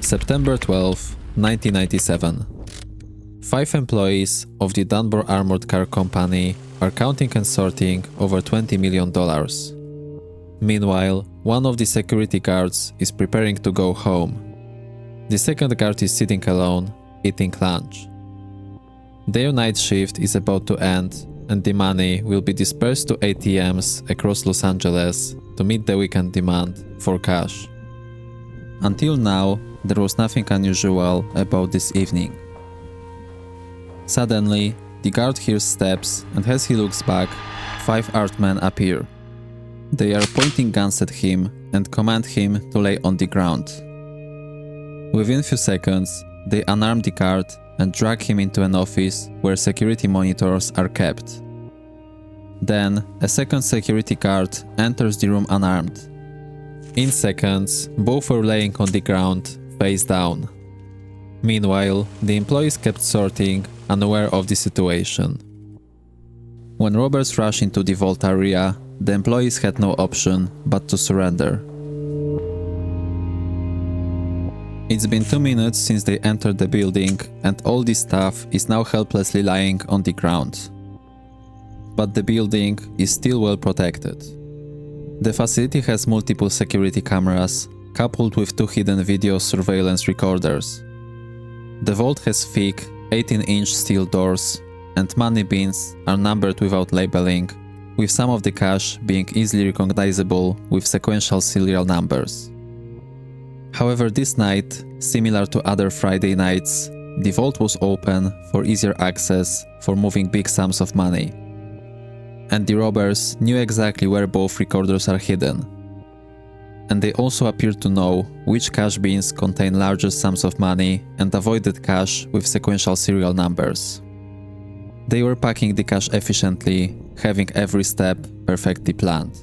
September 12, 1997. 5 employees of the Dunbar Armored car company are counting and sorting over $20 million. Meanwhile, one of the security guards is preparing to go home. The second guard is sitting alone, eating lunch. Their night shift is about to end, and the money will be dispersed to ATMs across Los Angeles to meet the weekend demand for cash. Until now, there was nothing unusual about this evening. Suddenly, the guard hears steps, and as he looks back, 5 armed men appear. They are pointing guns at him and command him to lay on the ground. Within few seconds, they unarm the guard and drag him into an office where security monitors are kept. Then, a second security guard enters the room unarmed. In seconds, both were laying on the ground, face down. Meanwhile, the employees kept sorting, unaware of the situation. When robbers rushed into the vault area, the employees had no option but to surrender. It's been 2 minutes since they entered the building, and all the staff is now helplessly lying on the ground. But the building is still well protected. The facility has multiple security cameras, coupled with 2 hidden video surveillance recorders. The vault has thick, 18-inch steel doors, and money bins are numbered without labeling, with some of the cash being easily recognizable with sequential serial numbers. However, this night, similar to other Friday nights, the vault was open for easier access for moving big sums of money. And the robbers knew exactly where both recorders are hidden. And they also appeared to know which cash bins contain larger sums of money and avoided cash with sequential serial numbers. They were packing the cash efficiently, having every step perfectly planned.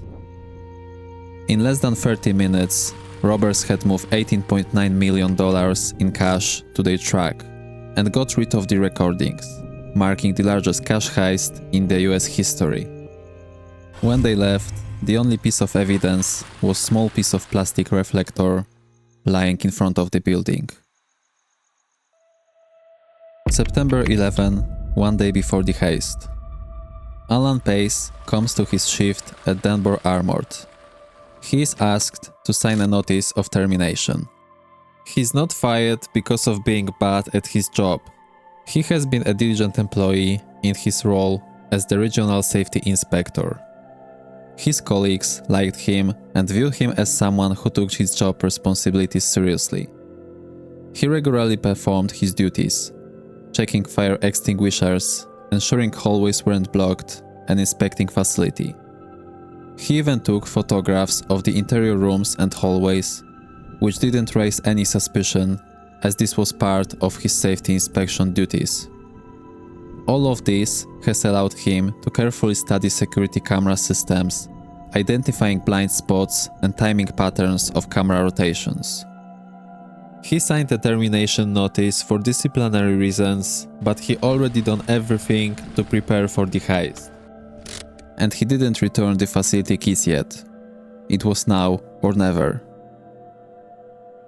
In less than 30 minutes, robbers had moved $18.9 million in cash to their truck and got rid of the recordings, marking the largest cash heist in the US history. When they left, the only piece of evidence was a small piece of plastic reflector lying in front of the building. September 11, one day before the heist. Alan Pace comes to his shift at Dunbar Armored. He is asked to sign a notice of termination. He's not fired because of being bad at his job. He has been a diligent employee in his role as the regional safety inspector. His colleagues liked him and viewed him as someone who took his job responsibilities seriously. He regularly performed his duties, checking fire extinguishers, ensuring hallways weren't blocked, and inspecting facility. He even took photographs of the interior rooms and hallways, which didn't raise any suspicion, as this was part of his safety inspection duties. All of this has allowed him to carefully study security camera systems, identifying blind spots and timing patterns of camera rotations. He signed a termination notice for disciplinary reasons, but he already done everything to prepare for the heist. And he didn't return the facility keys yet. It was now or never.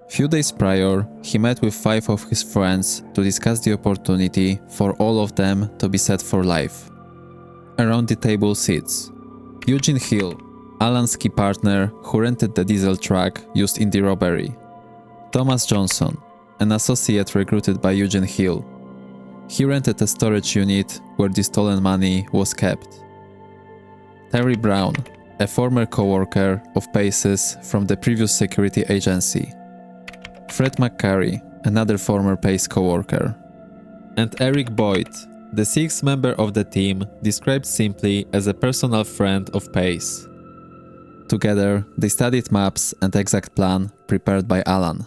Few days prior, he met with 5 of his friends to discuss the opportunity for all of them to be set for life. Around the table sits Eugene Hill, Alan's key partner who rented the diesel truck used in the robbery; Thomas Johnson, an associate recruited by Eugene Hill. He rented a storage unit where the stolen money was kept; Terry Brown, a former co-worker of Pace's from the previous security agency; Fred McCurry, another former Pace co-worker; and Eric Boyd, the 6th member of the team described simply as a personal friend of Pace. Together, they studied maps and exact plan prepared by Alan.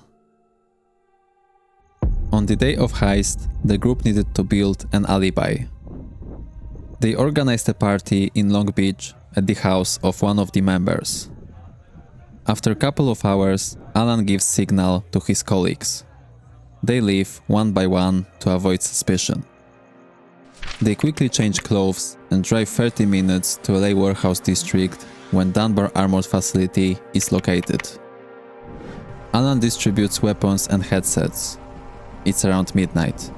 On the day of heist, the group needed to build an alibi. They organized a party in Long Beach at the house of one of the members. After a couple of hours, Alan gives signal to his colleagues. They leave one by one to avoid suspicion. They quickly change clothes and drive 30 minutes to LA Warehouse District when Dunbar Armored facility is located. Alan distributes weapons and headsets. It's around midnight.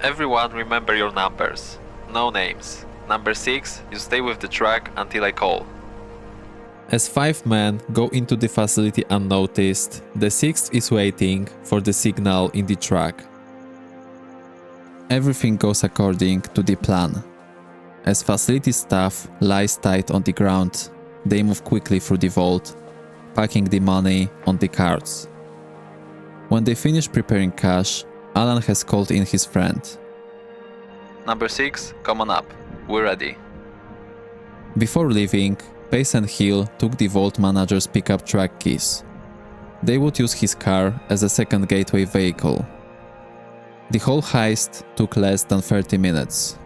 Everyone remember your numbers. No names. Number 6, you stay with the truck until I call. As 5 men go into the facility unnoticed, the 6th is waiting for the signal in the truck. Everything goes according to the plan. As facility staff lies tight on the ground, they move quickly through the vault, packing the money on the carts. When they finish preparing cash, Alan has called in his friend. Number 6, come on up. We're ready. Before leaving, Pace and Hill took the vault manager's pickup truck keys. They would use his car as a second gateway vehicle. The whole heist took less than 30 minutes.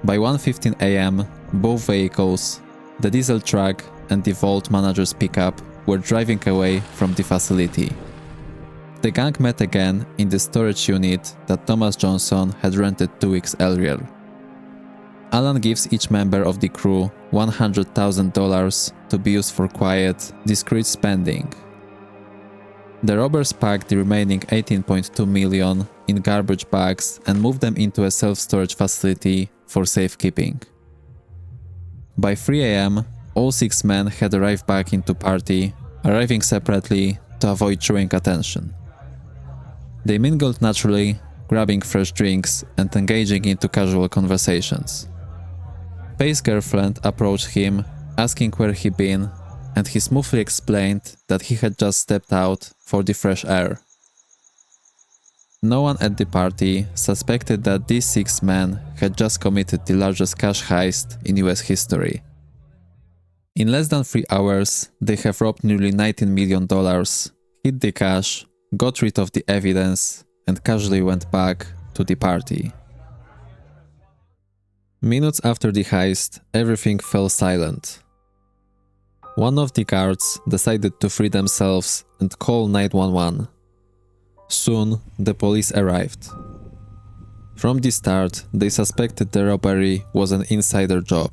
By 1:15 a.m., both vehicles, the diesel truck and the vault manager's pickup, were driving away from the facility. The gang met again in the storage unit that Thomas Johnson had rented 2 weeks earlier. Alan gives each member of the crew $100,000 to be used for quiet, discreet spending. The robbers packed the remaining $18.2 million in garbage bags and moved them into a self-storage facility for safekeeping. By 3 a.m., all 6 men had arrived back into party, arriving separately to avoid drawing attention. They mingled naturally, grabbing fresh drinks and engaging into casual conversations. Pace's girlfriend approached him, asking where he'd been, and he smoothly explained that he had just stepped out for the fresh air. No one at the party suspected that these 6 men had just committed the largest cash heist in US history. In less than 3 hours, they have robbed nearly $19 million, hid the cash, got rid of the evidence, and casually went back to the party. Minutes after the heist, everything fell silent. One of the guards decided to free themselves and call 911. Soon, the police arrived. From the start, they suspected the robbery was an insider job.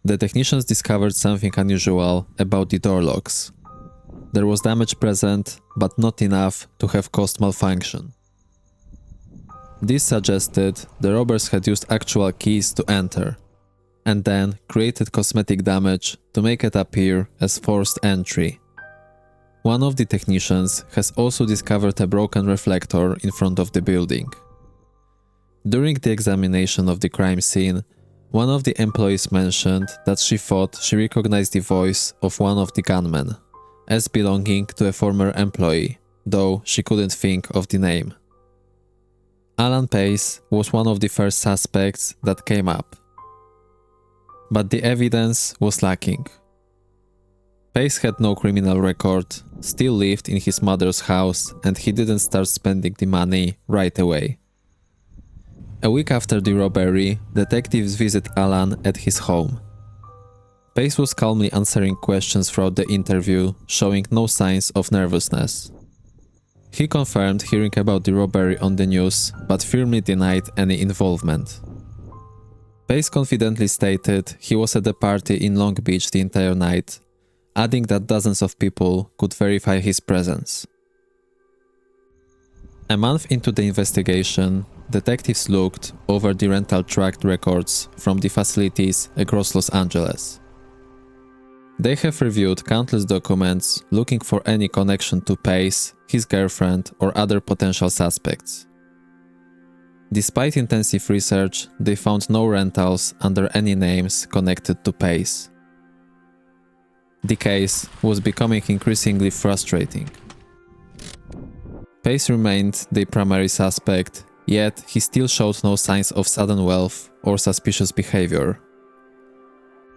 The technicians discovered something unusual about the door locks. There was damage present, but not enough to have caused malfunction. This suggested the robbers had used actual keys to enter, and then created cosmetic damage to make it appear as forced entry. One of the technicians has also discovered a broken reflector in front of the building. During the examination of the crime scene, one of the employees mentioned that she thought she recognized the voice of one of the gunmen as belonging to a former employee, though she couldn't think of the name. Alan Pace was one of the first suspects that came up. But the evidence was lacking. Pace had no criminal record, still lived in his mother's house, and he didn't start spending the money right away. A week after the robbery, detectives visit Alan at his home. Pace was calmly answering questions throughout the interview, showing no signs of nervousness. He confirmed hearing about the robbery on the news, but firmly denied any involvement. Pace confidently stated he was at the party in Long Beach the entire night, adding that dozens of people could verify his presence. A month into the investigation, detectives looked over the rental truck records from the facilities across Los Angeles. They have reviewed countless documents looking for any connection to Pace, his girlfriend, or other potential suspects. Despite intensive research, they found no rentals under any names connected to Pace. The case was becoming increasingly frustrating. Pace remained the primary suspect, yet he still showed no signs of sudden wealth or suspicious behavior.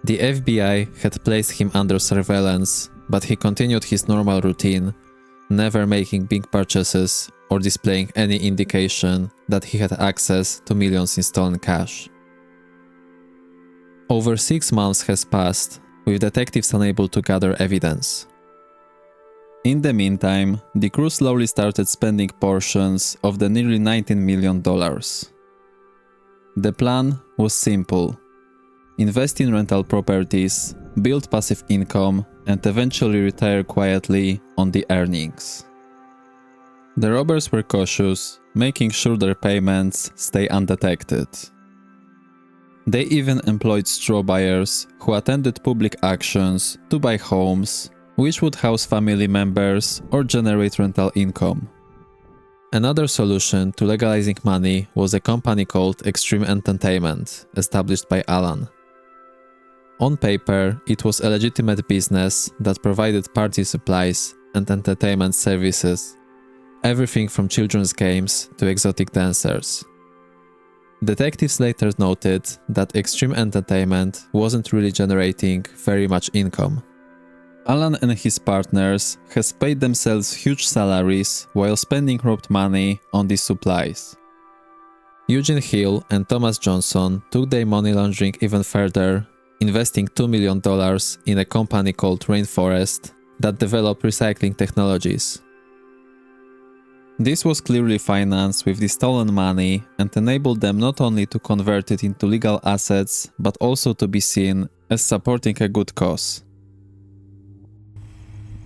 The FBI had placed him under surveillance, but he continued his normal routine, never making big purchases or displaying any indication that he had access to millions in stolen cash. Over 6 months has passed, with detectives unable to gather evidence. In the meantime, the crew slowly started spending portions of the nearly $19 million. The plan was simple: invest in rental properties, build passive income, and eventually retire quietly on the earnings. The robbers were cautious, making sure their payments stay undetected. They even employed straw buyers who attended public auctions to buy homes, which would house family members or generate rental income. Another solution to legalizing money was a company called Extreme Entertainment, established by Alan. On paper, it was a legitimate business that provided party supplies and entertainment services, everything from children's games to exotic dancers. Detectives later noted that Extreme Entertainment wasn't really generating very much income. Alan and his partners has paid themselves huge salaries while spending robbed money on these supplies. Eugene Hill and Thomas Johnson took their money laundering even further, investing $2 million in a company called Rainforest that developed recycling technologies. This was clearly financed with the stolen money and enabled them not only to convert it into legal assets, but also to be seen as supporting a good cause.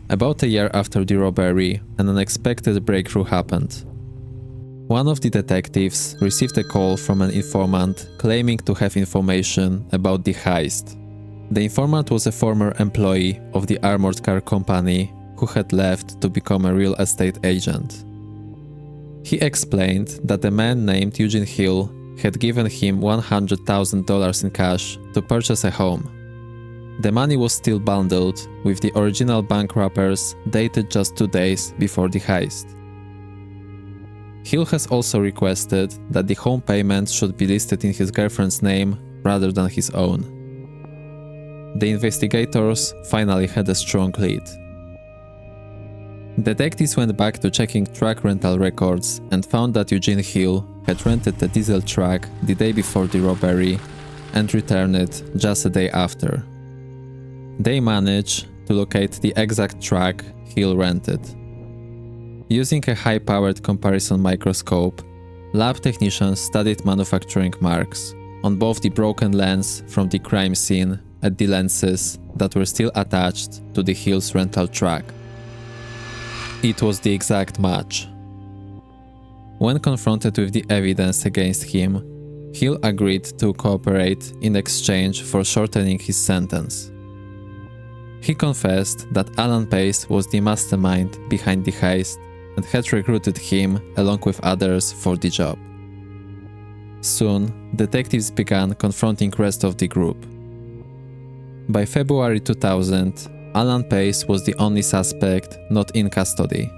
About a year after the robbery, an unexpected breakthrough happened. One of the detectives received a call from an informant claiming to have information about the heist. The informant was a former employee of the armored car company who had left to become a real estate agent. He explained that a man named Eugene Hill had given him $100,000 in cash to purchase a home. The money was still bundled with the original bank wrappers dated just 2 days before the heist. Hill has also requested that the home payment should be listed in his girlfriend's name rather than his own. The investigators finally had a strong lead. Detectives went back to checking truck rental records and found that Eugene Hill had rented a diesel truck the day before the robbery and returned it just a day after. They managed to locate the exact truck Hill rented. Using a high-powered comparison microscope, lab technicians studied manufacturing marks on both the broken lens from the crime scene and the lenses that were still attached to the Hill's rental truck. It was the exact match. When confronted with the evidence against him, Hill agreed to cooperate in exchange for shortening his sentence. He confessed that Alan Pace was the mastermind behind the heist and had recruited him along with others for the job. Soon, detectives began confronting the rest of the group. By February 2000, Alan Pace was the only suspect not in custody.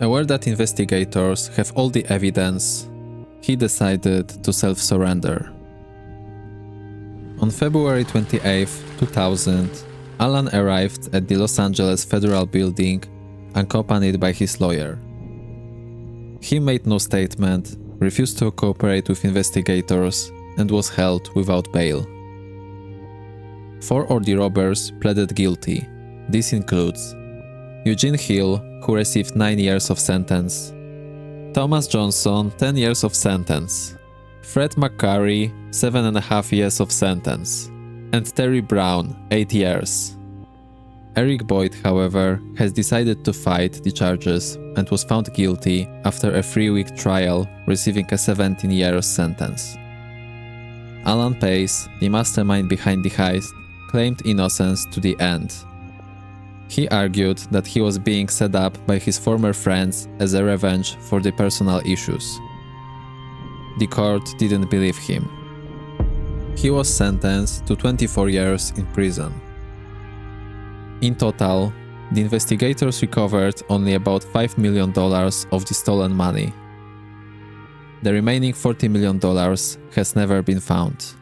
Aware that investigators have all the evidence, he decided to self-surrender. On February 28, 2000, Alan arrived at the Los Angeles Federal Building, accompanied by his lawyer. He made no statement, refused to cooperate with investigators, and was held without bail. 4 of the robbers pleaded guilty. This includes Eugene Hill, who received 9 years of sentence, Thomas Johnson, 10 years of sentence, Fred McCurry, 7.5 years of sentence, and Terry Brown, 8 years. Eric Boyd, however, has decided to fight the charges and was found guilty after a 3-week trial, receiving a 17-year sentence. Alan Pace, the mastermind behind the heist, claimed innocence to the end. He argued that he was being set up by his former friends as a revenge for the personal issues. The court didn't believe him. He was sentenced to 24 years in prison. In total, the investigators recovered only about $5 million of the stolen money. The remaining $40 million has never been found.